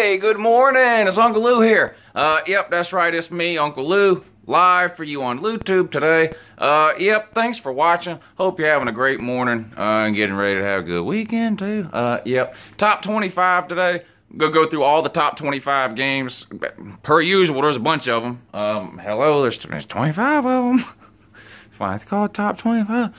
Hey, good morning. It's Uncle Lou here. Yep, that's right. It's me, Uncle Lou, live for you on YouTube today. Yep, thanks for watching. Hope you're having a great morning and getting ready to have a good weekend too. Yep, top 25 today. Go through all the top 25 games. Per usual, there's a bunch of them. Hello, there's 25 of them. Fine, it's called top 25.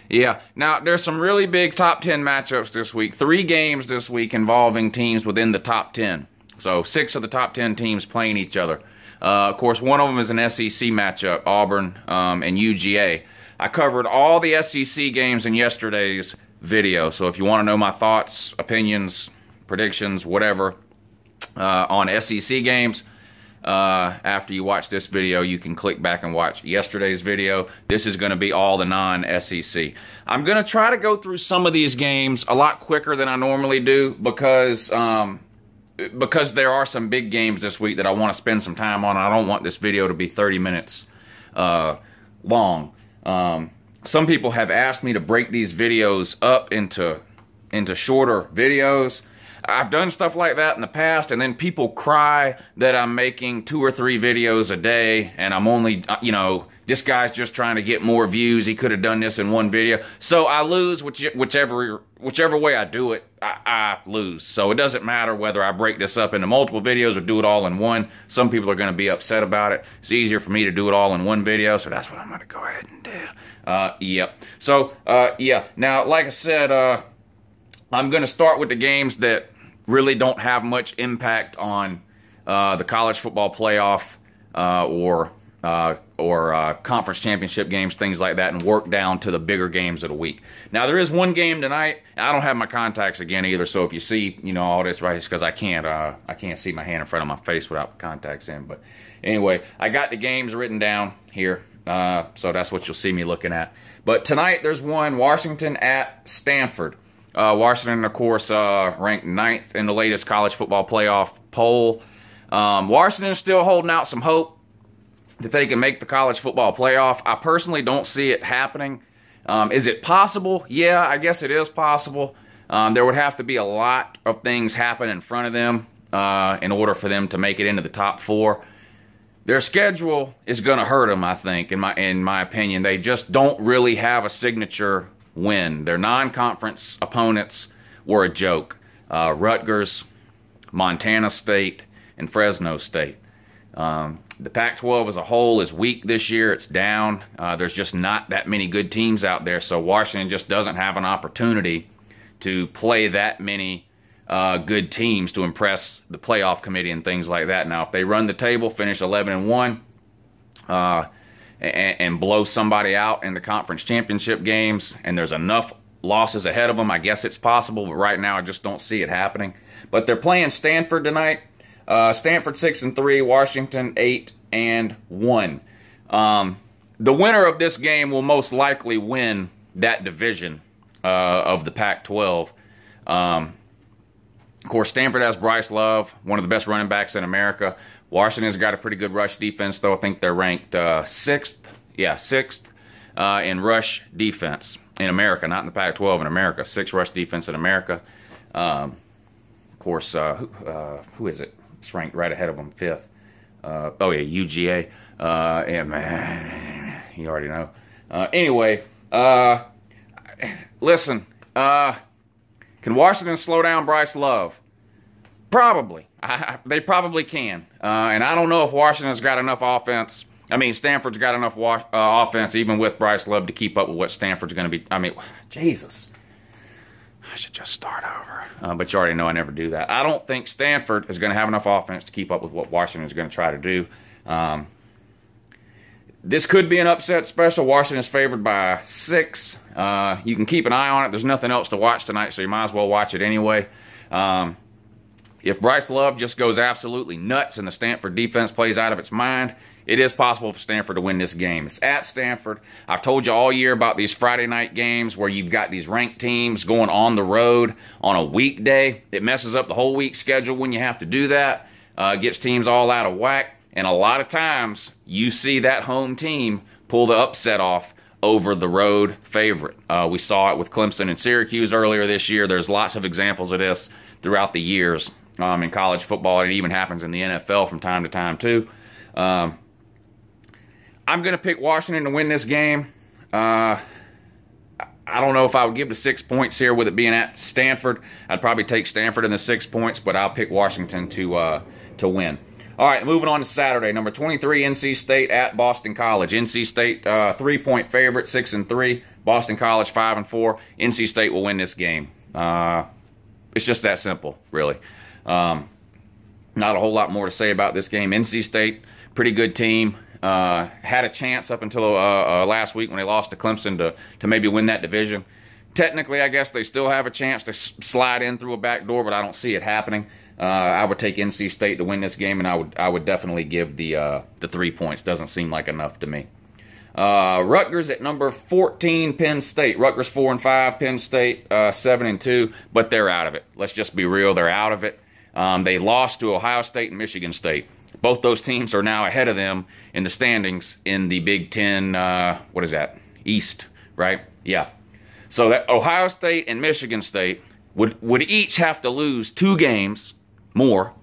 Yeah. Now, there's some really big top 10 matchups this week. 3 games this week involving teams within the top 10. So 6 of the top 10 teams playing each other. Of course, one of them is an SEC matchup, Auburn and UGA. I covered all the SEC games in yesterday's video. So if you want to know my thoughts, opinions, predictions, whatever, on SEC games, after you watch this video, you can click back and watch yesterday's video. This is going to be all the non-SEC. I'm going to try to go through some of these games a lot quicker than I normally do because there are some big games this week that I want to spend some time on. I don't want this video to be 30 minutes long. Some people have asked me to break these videos up into shorter videos. I've done stuff like that in the past, and then people cry that I'm making 2 or 3 videos a day, and I'm only, this guy's just trying to get more views. He could have done this in one video. So I lose whichever way I do it, I lose. So it doesn't matter whether I break this up into multiple videos or do it all in one. Some people are going to be upset about it. It's easier for me to do it all in one video, so that's what I'm going to go ahead and do. Yep. So, yeah. Now, like I said, I'm going to start with the games that really don't have much impact on the college football playoff or conference championship games, things like that, and work down to the bigger games of the week. Now, there is one game tonight. I don't have my contacts again either, so if you see, all this right, it's because I can't see my hand in front of my face without contacts in. But anyway, I got the games written down here, so that's what you'll see me looking at. But tonight, there's one, Washington at Stanford. Washington, of course, ranked 9th in the latest college football playoff poll. Washington's still holding out some hope that they can make the college football playoff. I personally don't see it happening. Is it possible? Yeah, I guess it is possible. There would have to be a lot of things happen in front of them in order for them to make it into the top 4. Their schedule is going to hurt them, I think, in my opinion. They just don't really have a signature win. Their non-conference opponents were a joke. Rutgers, Montana State, and Fresno State. The Pac-12 as a whole is weak this year. It's down. There's just not that many good teams out there, so Washington just doesn't have an opportunity to play that many good teams to impress the playoff committee and things like that. Now, if they run the table, finish 11-1, and blow somebody out in the conference championship games, and there's enough losses ahead of them, I guess it's possible, but right now I just don't see it happening. But they're playing Stanford tonight. Stanford 6-3, Washington 8-1. The winner of this game will most likely win that division of the Pac-12. Of course, Stanford has Bryce Love, one of the best running backs in America. Washington's got a pretty good rush defense, though. I think they're ranked 6th. Yeah, 6th in rush defense in America, not in the Pac-12, in America. 6th rush defense in America. Of course, who is it? It's ranked right ahead of them, 5th. Oh, yeah, UGA. Yeah, man, you already know. Anyway, listen, can Washington slow down Bryce Love? Probably. They probably can. And I don't know if Washington's got enough offense. I mean, Stanford's got enough offense, even with Bryce Love, to keep up with what Stanford's going to be. I mean, Jesus. I should just start over. But you already know I never do that. I don't think Stanford is going to have enough offense to keep up with what Washington is going to try to do. This could be an upset special. Washington's favored by 6. You can keep an eye on it. There's nothing else to watch tonight, so you might as well watch it anyway. If Bryce Love just goes absolutely nuts and the Stanford defense plays out of its mind, it is possible for Stanford to win this game. It's at Stanford. I've told you all year about these Friday night games where you've got these ranked teams going on the road on a weekday. It messes up the whole week schedule when you have to do that. Gets teams all out of whack. And a lot of times you see that home team pull the upset off over the road favorite. We saw it with Clemson and Syracuse earlier this year. There's lots of examples of this throughout the years in college football. It even happens in the NFL from time to time too. I'm going to pick Washington to win this game. I don't know if I would give the 6 points here with it being at Stanford. I'd probably take Stanford in the 6 points, but I'll pick Washington to win. All right, moving on to Saturday. Number 23, NC State at Boston College. NC State 3-point favorite, 6-3. Boston College 5-4. NC State will win this game. It's just that simple, really. Not a whole lot more to say about this game. NC State, pretty good team. Had a chance up until last week when they lost to Clemson to maybe win that division. Technically, I guess they still have a chance to slide in through a back door, but I don't see it happening. I would take NC State to win this game, and I would definitely give the 3 points. Doesn't seem like enough to me. Rutgers at number 14, Penn State. Rutgers 4-5, Penn State 7-2, but they're out of it. Let's just be real, they're out of it. They lost to Ohio State and Michigan State. Both those teams are now ahead of them in the standings in the Big Ten, what is that, East, right? Yeah. So that Ohio State and Michigan State would each have to lose 2 games more,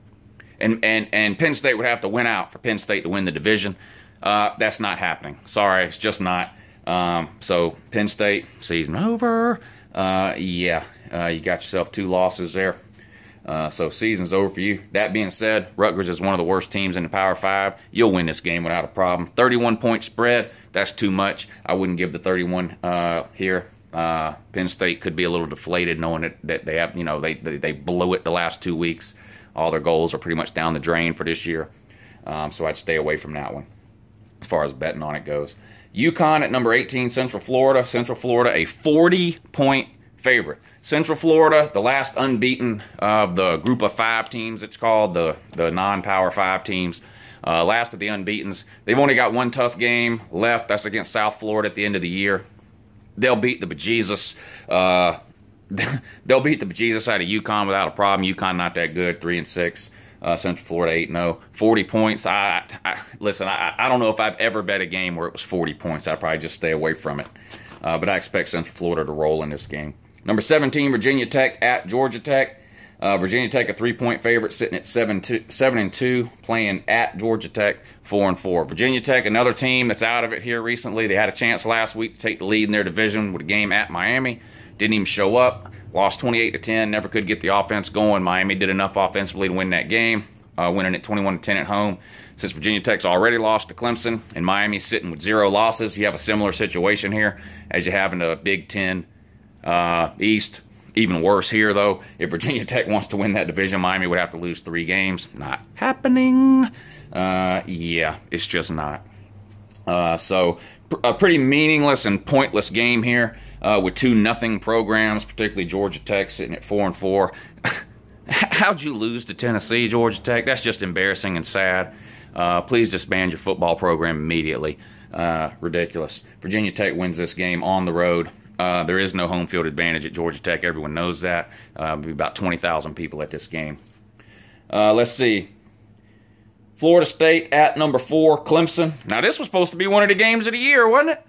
and Penn State would have to win out for Penn State to win the division. That's not happening. Sorry, it's just not. So Penn State, season over. You got yourself 2 losses there. So season's over for you. That being said, Rutgers is one of the worst teams in the Power 5. You'll win this game without a problem. 31-point spread, that's too much. I wouldn't give the 31 here. Penn State could be a little deflated knowing that they have, they blew it the last 2 weeks. All their goals are pretty much down the drain for this year. So I'd stay away from that one as far as betting on it goes. UConn at number 18, Central Florida. Central Florida, a 40-point favorite. Central Florida, the last unbeaten of the group of 5 teams, it's called, the non-Power 5 teams. Last of the unbeatens. They've only got 1 tough game left. That's against South Florida at the end of the year. They'll beat the bejesus. They'll beat the bejesus out of UConn without a problem. UConn not that good, 3-6. Central Florida 8-0. 40 points. Listen, I don't know if I've ever bet a game where it was 40 points. I'd probably just stay away from it. But I expect Central Florida to roll in this game. Number 17, Virginia Tech at Georgia Tech. Virginia Tech, a 3-point favorite, sitting at 7-2, playing at Georgia Tech, 4-4. Virginia Tech, another team that's out of it here recently. They had a chance last week to take the lead in their division with a game at Miami. Didn't even show up. Lost 28-10. Never could get the offense going. Miami did enough offensively to win that game, winning at 21-10 at home. Since Virginia Tech's already lost to Clemson and Miami's sitting with 0 losses, you have a similar situation here as you have in the Big Ten East. Even worse here, though. If Virginia Tech wants to win that division, Miami would have to lose 3 games. Not happening. Yeah, it's just not. So a pretty meaningless and pointless game here with 2-0 programs, particularly Georgia Tech sitting at 4-4. How'd you lose to Tennessee, Georgia Tech? That's just embarrassing and sad. Please disband your football program immediately. Ridiculous. Virginia Tech wins this game on the road. There is no home field advantage at Georgia Tech. Everyone knows that. Be about 20,000 people at this game. Let's see. Florida State at number 4, Clemson. Now, this was supposed to be one of the games of the year, wasn't it?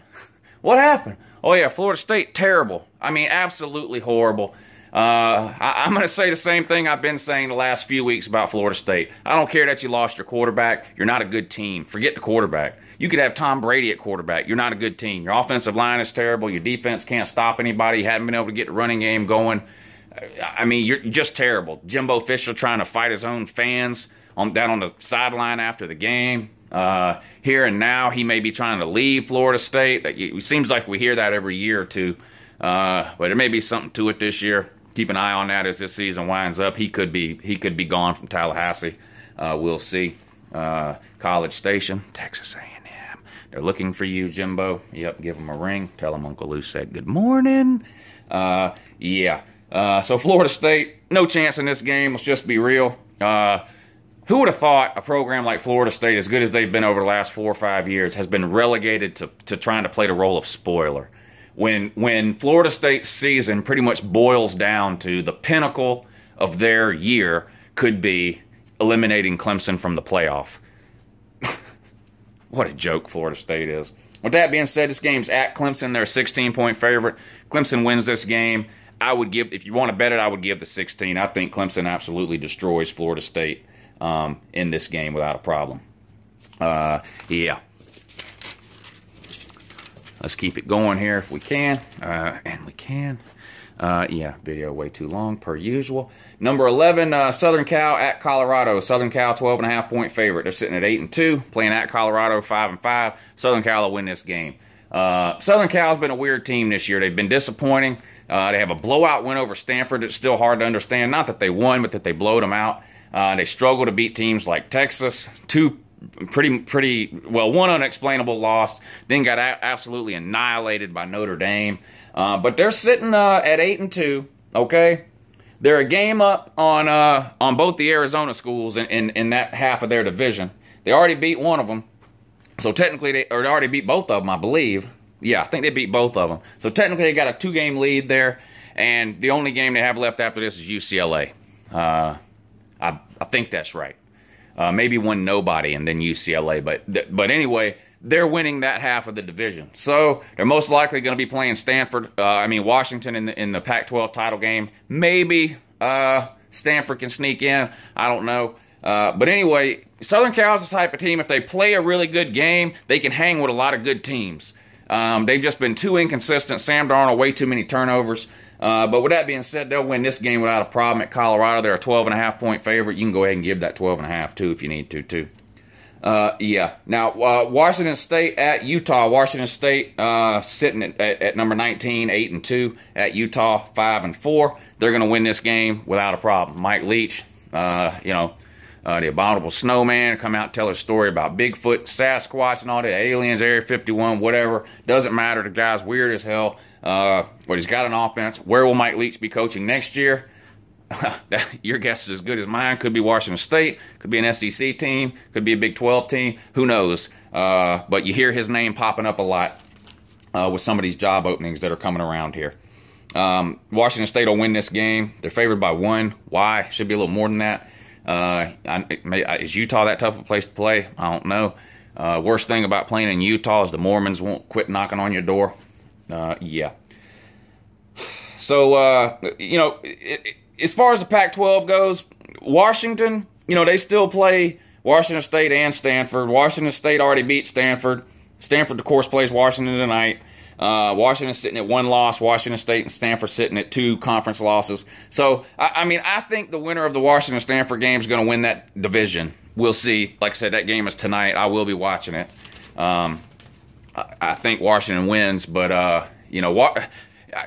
What happened? Oh, yeah, Florida State, terrible. I mean, absolutely horrible. I'm going to say the same thing I've been saying the last few weeks about Florida State. I don't care that you lost your quarterback. You're not a good team. Forget the quarterback. You could have Tom Brady at quarterback. You're not a good team. Your offensive line is terrible. Your defense can't stop anybody. You haven't been able to get the running game going. I mean, you're just terrible. Jimbo Fisher trying to fight his own fans down on the sideline after the game. Here and now, he may be trying to leave Florida State. It seems like we hear that every year or two. But there may be something to it this year. Keep an eye on that as this season winds up. He could be gone from Tallahassee. We'll see. College Station, Texas A&M. They're looking for you, Jimbo. Yep, give them a ring. Tell them Uncle Lou said good morning. Yeah. So Florida State, no chance in this game. Let's just be real. Who would have thought a program like Florida State, as good as they've been over the last 4 or 5 years, has been relegated to trying to play the role of spoiler? When Florida State's season pretty much boils down to the pinnacle of their year could be eliminating Clemson from the playoff. What a joke Florida State is. With that being said, this game's at Clemson. They're a 16-point favorite. Clemson wins this game. I would give, if you want to bet it, I would give the 16. I think Clemson absolutely destroys Florida State in this game without a problem. Yeah. Let's keep it going here if we can. And we can. Yeah, video way too long, per usual. Number 11, Southern Cal at Colorado. Southern Cal, 12.5-point favorite. They're sitting at 8-2, playing at Colorado, 5-5. Southern Cal will win this game. Southern Cal's been a weird team this year. They've been disappointing. They have a blowout win over Stanford. It's still hard to understand. Not that they won, but that they blowed them out. They struggle to beat teams like Texas. One unexplainable loss. Then got absolutely annihilated by Notre Dame. But they're sitting at 8-2. Okay, they're a game up on both the Arizona schools in that half of their division. They already beat one of them, so technically they already beat both of them, I believe. Yeah, I think they beat both of them. So technically they got a 2-game lead there, and the only game they have left after this is UCLA. I think that's right. Maybe one nobody and then UCLA, but anyway, they're winning that half of the division. So they're most likely going to be playing Washington in the Pac-12 title game. Maybe Stanford can sneak in. I don't know. But anyway, Southern Cal is the type of team, if they play a really good game, they can hang with a lot of good teams. They've just been too inconsistent. Sam Darnold, way too many turnovers. But with that being said, they'll win this game without a problem at Colorado. They're a 12.5-point favorite. You can go ahead and give that 12.5 too if you need to too. Yeah. Now, Washington State at Utah. Washington State sitting at number 19, 8-2. At Utah, 5-4. They're going to win this game without a problem. Mike Leach, the abominable snowman, come out and tell a story about Bigfoot, Sasquatch, and all the aliens, Area 51, whatever. Doesn't matter. The guy's weird as hell. But he's got an offense. Where will Mike Leach be coaching next year? Your guess is as good as mine. Could be Washington State. Could be an SEC team. Could be a Big 12 team. Who knows? But you hear his name popping up a lot with some of these job openings that are coming around here. Washington State will win this game. They're favored by 1. Why? Should be a little more than that. Is Utah that tough a place to play? I don't know. Worst thing about playing in Utah is the Mormons won't quit knocking on your door. Yeah. So, as far as the Pac-12 goes, Washington, they still play Washington State and Stanford. Washington State already beat Stanford. Stanford, of course, plays Washington tonight. Washington's sitting at 1 loss. Washington State and Stanford sitting at 2 conference losses. So, I think the winner of the Washington-Stanford game is going to win that division. We'll see. Like I said, that game is tonight. I will be watching it. I think Washington wins, but,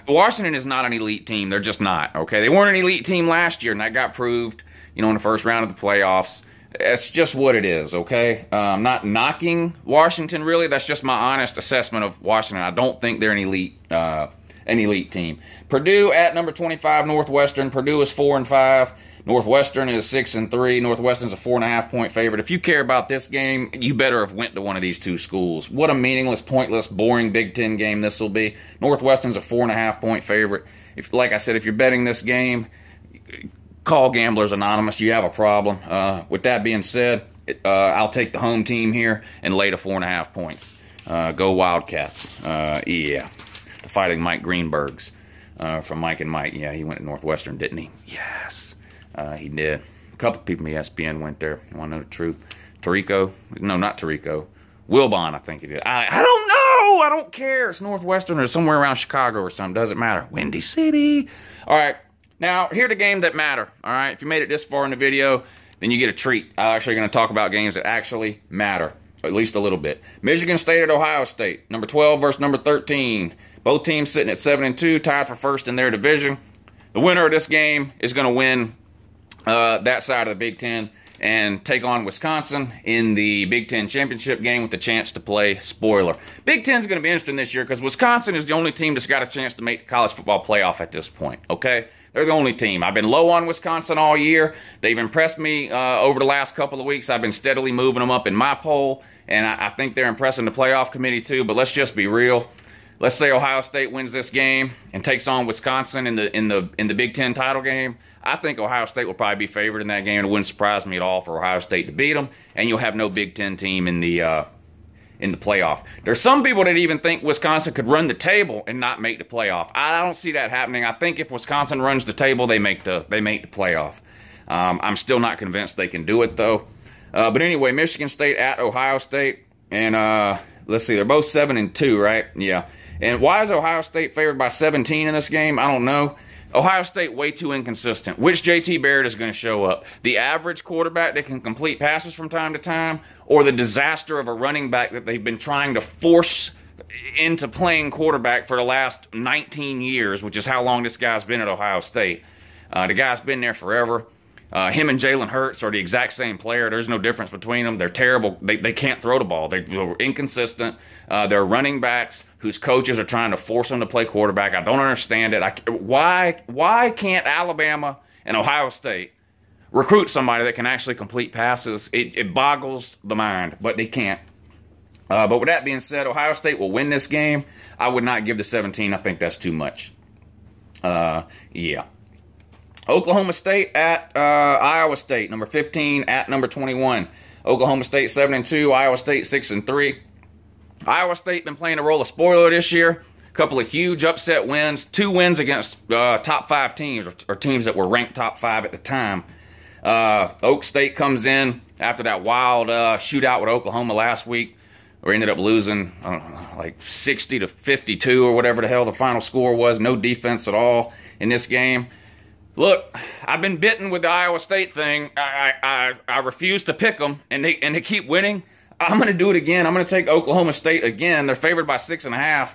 Washington is not an elite team. They're just not, okay? They weren't an elite team last year, and that got proved, in the first round of the playoffs. That's just what it is, okay? I'm not knocking Washington, really. That's just my honest assessment of Washington. I don't think they're an elite team. Purdue at number 25, Northwestern. Purdue is 4-5. Northwestern is 6-3. Northwestern's a 4.5-point favorite. If you care about this game, you better have went to one of these two schools. What a meaningless, pointless, boring Big Ten game this will be. Northwestern's a 4.5-point favorite. Like I said, if you're betting this game, call Gamblers Anonymous. You have a problem. With that being said, I'll take the home team here and lay to 4.5 points. Go Wildcats. Yeah. The Fighting Mike Greenbergs from Mike and Mike. Yeah, he went to Northwestern, didn't he? Yes. He did. A couple of people from ESPN went there. You want to know the truth? Tirico? No, not Tirico. Wilbon, I think he did. I don't know. I don't care. It's Northwestern or somewhere around Chicago or something. Doesn't matter. Windy City. All right. Now, here are the games that matter. All right. If you made it this far in the video, then you get a treat. I'm actually going to talk about games that actually matter. At least a little bit. Michigan State at Ohio State. Number 12 versus number 13. Both teams sitting at 7-2, tied for first in their division. The winner of this game is going to win that side of the Big Ten and take on Wisconsin in the Big Ten championship game with the chance to play spoiler. Big Ten's going to be interesting this year because Wisconsin is the only team that's got a chance to make the college football playoff at this point, okay? They're the only team. I've been low on Wisconsin all year. They've impressed me over the last couple of weeks. I've been steadily moving them up in my poll, and I think they're impressing the playoff committee too, but let's just be real. Let's say Ohio State wins this game and takes on Wisconsin in the Big Ten title game. I think Ohio State will probably be favored in that game. It wouldn't surprise me at all for Ohio State to beat them, and you'll have no Big Ten team in the in the playoff. There's some people that even think Wisconsin could run the table and not make the playoff. I don't see that happening. I think if Wisconsin runs the table, they make the playoff. I'm still not convinced they can do it, though. But anyway, Michigan State at Ohio State. And let's see, they're both 7-2, right? Yeah. And why is Ohio State favored by 17 in this game? I don't know. Ohio State way too inconsistent. Which JT Barrett is going to show up? The average quarterback that can complete passes from time to time, or the disaster of a running back that they've been trying to force into playing quarterback for the last 19 years, which is how long this guy's been at Ohio State. The guy's been there forever. Him and Jalen Hurts are the exact same player. There's no difference between them. They're terrible. They can't throw the ball. They're inconsistent. They're running backs whose coaches are trying to force them to play quarterback. I don't understand it. Why can't Alabama and Ohio State recruit somebody that can actually complete passes? It boggles the mind, but they can't. But with that being said, Ohio State will win this game. I would not give the 17. I think that's too much. Yeah. Oklahoma State at Iowa State, number 15 at number 21. Oklahoma State 7-2, Iowa State 6-3. Iowa State been playing the role of spoiler this year. A couple of huge upset wins, 2 wins against top 5 teams, or teams that were ranked top 5 at the time. Oak State comes in after that wild shootout with Oklahoma last week, where we ended up losing, I don't know, like 60-52 or whatever the hell the final score was. No defense at all in this game. Look, I've been bitten with the Iowa State thing. I refuse to pick them, and they keep winning. I'm going to do it again. I'm going to take Oklahoma State again. They're favored by 6.5.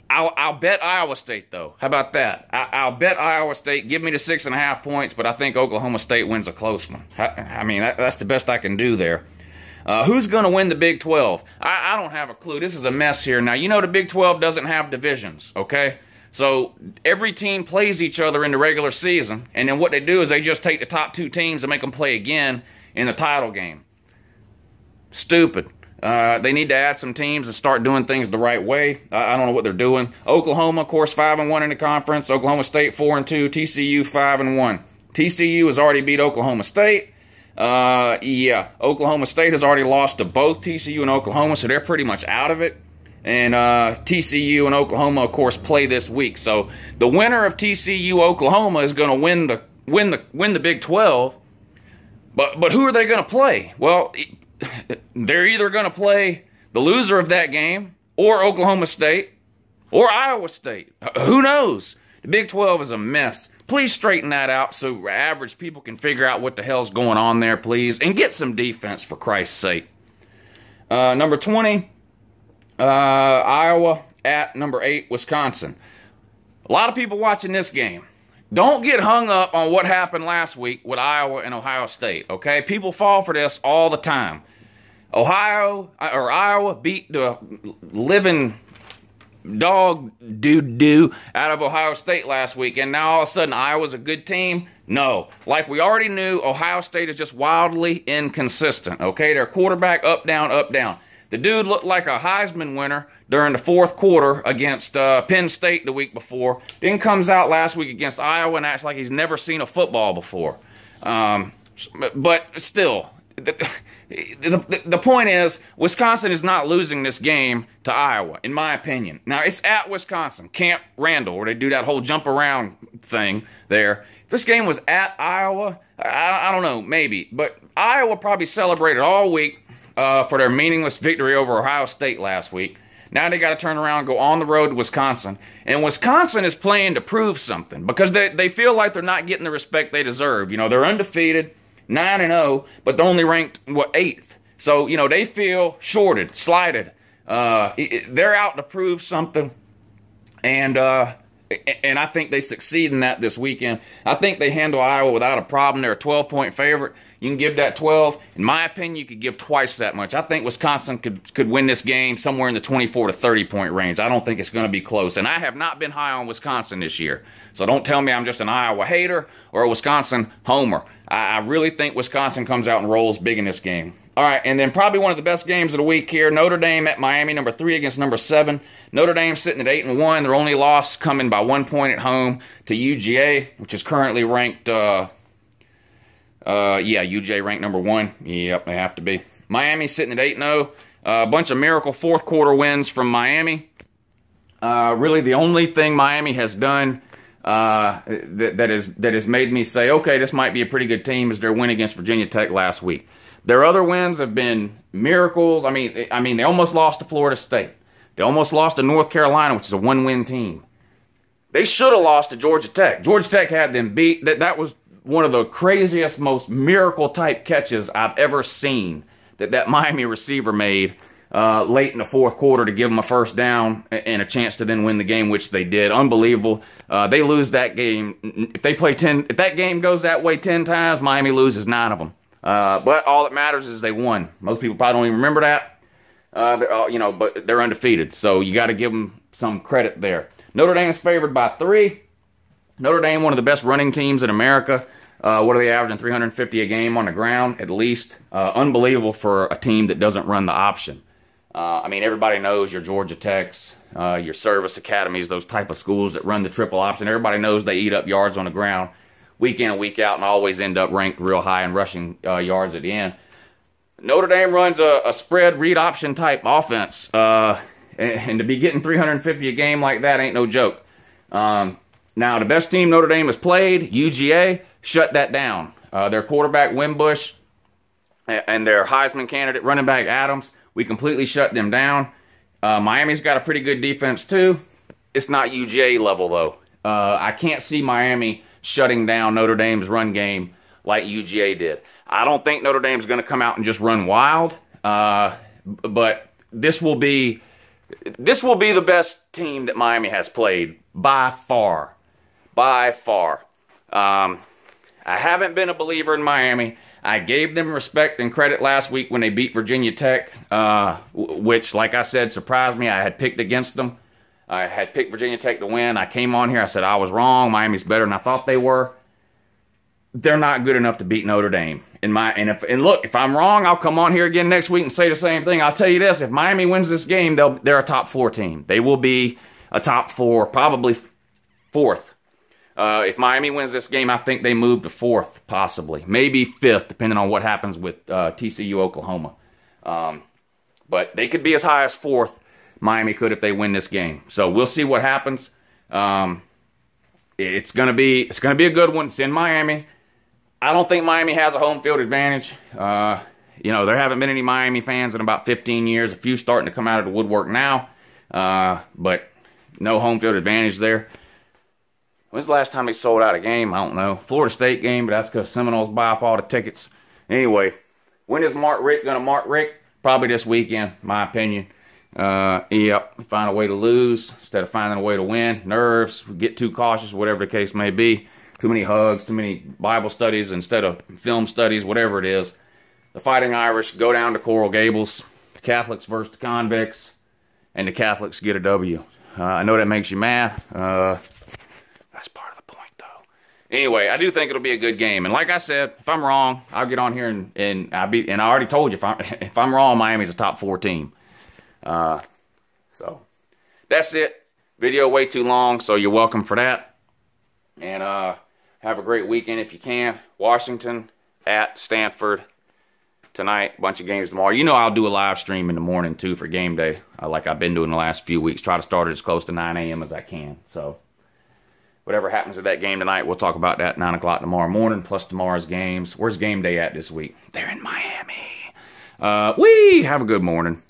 I'll bet Iowa State, though. How about that? I'll bet Iowa State. Give me the 6.5 points, but I think Oklahoma State wins a close one. I mean, that's the best I can do there. Who's going to win the Big 12? I don't have a clue. This is a mess here. Now, you know the Big 12 doesn't have divisions, okay? So every team plays each other in the regular season, and then what they do is they just take the top 2 teams and make them play again in the title game. Stupid. They need to add some teams and start doing things the right way. I don't know what they're doing. Oklahoma, of course, 5-1 in the conference. Oklahoma State 4-2. TCU 5-1. TCU has already beat Oklahoma State. Yeah, Oklahoma State has already lost to both TCU and Oklahoma, so they're pretty much out of it. And TCU and Oklahoma, of course, play this week. So the winner of TCU Oklahoma is going to win the Big 12. But who are they going to play? Well, they're either going to play the loser of that game, or Oklahoma State, or Iowa State. Who knows? The Big 12 is a mess. Please straighten that out so average people can figure out what the hell's going on there, please. And get some defense, for Christ's sake. Number 20, Iowa at number 8, Wisconsin. A lot of people watching this game. Don't get hung up on what happened last week with Iowa and Ohio State, okay? People fall for this all the time. Iowa beat the living dog doo-doo out of Ohio State last week, and now all of a sudden Iowa's a good team? No. Like we already knew, Ohio State is just wildly inconsistent, okay? Their quarterback up, down, up, down. The dude looked like a Heisman winner during the 4th quarter against Penn State the week before. Then comes out last week against Iowa and acts like he's never seen a football before. But still, the point is, Wisconsin is not losing this game to Iowa, in my opinion. Now, it's at Wisconsin, Camp Randall, where they do that whole jump around thing there. If this game was at Iowa, I don't know, maybe. But Iowa probably celebrated all week for their meaningless victory over Ohio State last week. Now they got to turn around and go on the road to Wisconsin. And Wisconsin is playing to prove something because they feel like they're not getting the respect they deserve. You know, they're undefeated, 9-0, but they're only ranked, 8th. So, you know, they feel shorted, slighted. They're out to prove something. And I think they succeed in that this weekend. I think they handle Iowa without a problem. They're a 12-point favorite. You can give that 12. In my opinion, you could give twice that much. I think Wisconsin could win this game somewhere in the 24 to 30-point range. I don't think it's going to be close. And I have not been high on Wisconsin this year. So don't tell me I'm just an Iowa hater or a Wisconsin homer. I really think Wisconsin comes out and rolls big in this game. All right, and then probably one of the best games of the week here, Notre Dame at Miami, number 3 against number 7. Notre Dame sitting at 8-1. Their only loss coming by 1 point at home to UGA, which is currently ranked, UGA ranked number 1. Yep, they have to be. Miami's sitting at 8-0. A bunch of miracle fourth quarter wins from Miami. Really, the only thing Miami has done that has made me say, okay, this might be a pretty good team, is their win against Virginia Tech last week. Their other wins have been miracles. I mean, they almost lost to Florida State. They almost lost to North Carolina, which is a one-win team. They should have lost to Georgia Tech. Georgia Tech had them beat. That was one of the craziest, most miracle-type catches I've ever seen that Miami receiver made late in the fourth quarter to give them a first down and a chance to then win the game, which they did. Unbelievable. They lose that game. If that game goes that way 10 times, Miami loses 9 of them. But all that matters is they won. Most people probably don't even remember that. But they're undefeated, so you got to give them some credit there. Notre Dame's favored by 3. Notre Dame, one of the best running teams in America. What are they averaging? 350 a game on the ground, at least. Unbelievable for a team that doesn't run the option. Everybody knows your Georgia Techs, your service academies, those type of schools that run the triple option. Everybody knows they eat up yards on the ground week in and week out and always end up ranked real high in rushing yards at the end. Notre Dame runs a spread read option type offense, and to be getting 350 a game like that ain't no joke. Now, the best team Notre Dame has played, UGA, shut that down. Their quarterback, Wimbush, and their Heisman candidate, running back, Adams, we completely shut them down. Miami's got a pretty good defense, too. It's not UGA level, though. I can't see Miami shutting down Notre Dame's run game like UGA did. I don't think Notre Dame's going to come out and just run wild, but this will be the best team that Miami has played by far. By far. I haven't been a believer in Miami. I gave them respect and credit last week when they beat Virginia Tech, which, like I said, surprised me. I had picked against them. I had picked Virginia Tech to win. I came on here. I said I was wrong. Miami's better than I thought they were. They're not good enough to beat Notre Dame. And look, if I'm wrong, I'll come on here again next week and say the same thing. I'll tell you this: if Miami wins this game, they're a top 4 team. They will be a top 4, probably 4th. If Miami wins this game, I think they move to 4th, possibly. Maybe 5th, depending on what happens with TCU, Oklahoma. But they could be as high as 4th, Miami could, if they win this game. So we'll see what happens. It's gonna be a good one. It's in Miami. I don't think Miami has a home field advantage. There haven't been any Miami fans in about 15 years. A few starting to come out of the woodwork now. But no home field advantage there. When's the last time they sold out a game? I don't know. Florida State game, but that's because Seminoles buy up all the tickets. Anyway, when is Mark Richt going to Mark Richt? Probably this weekend, my opinion. Yep, find a way to lose instead of finding a way to win. Nerves, get too cautious, whatever the case may be. Too many hugs, too many Bible studies instead of film studies, whatever it is. The Fighting Irish go down to Coral Gables. The Catholics versus the convicts. And the Catholics get a W. I know that makes you mad. That's part of the point, though. Anyway, I do think it'll be a good game. And like I said, if I'm wrong, I'll get on here and I already told you, if I'm wrong, Miami's a top 4 team. So that's it. Video way too long, so you're welcome for that. And have a great weekend if you can. Washington at Stanford tonight. Bunch of games tomorrow. I'll do a live stream in the morning too for game day, like I've been doing the last few weeks. Try to start it as close to 9 a.m. as I can. So whatever happens at that game tonight, we'll talk about that at 9 o'clock tomorrow morning, plus tomorrow's games. Where's game day at this week? They're in Miami. Have a good morning.